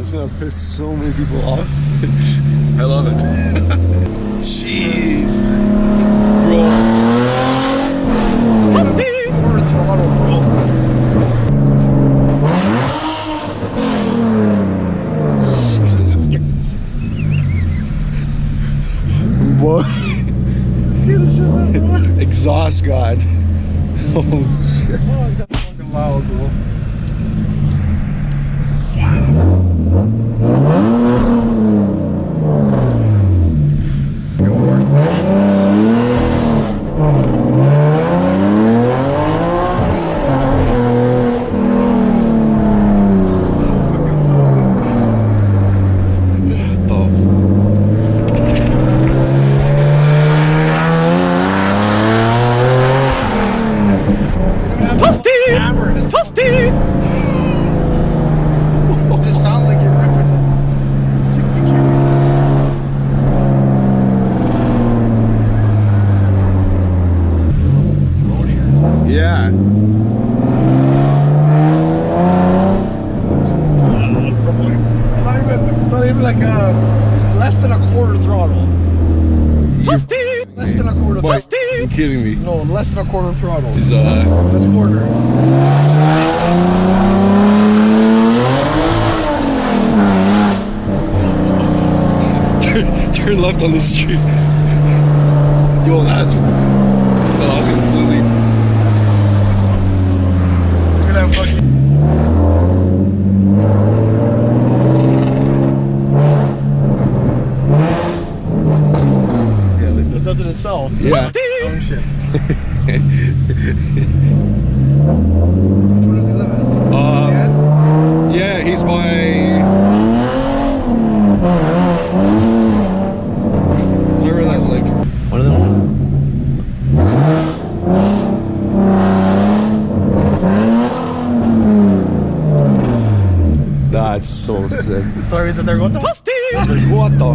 It's gonna piss so many people off. I love it. Jeez. Bro. It's like a quarter throttle, bro. What? Exhaust god. Oh shit. Oh, that's fucking loud, bro. It sounds like you're ripping 60 kilos. Yeah. Not even like less than a quarter throttle. Less than a quarter throttle. You're kidding me. No, less than a quarter throttle. Is That's quarter. turn left on the street. Yo, that's completely. We're gonna have fucking. It does it itself. Yeah. Oh shit. Which one does he live at? Yeah, he's by. Whatever that's like. One of them. That's so sick. Sorry, is it there? What the? I was like, what the?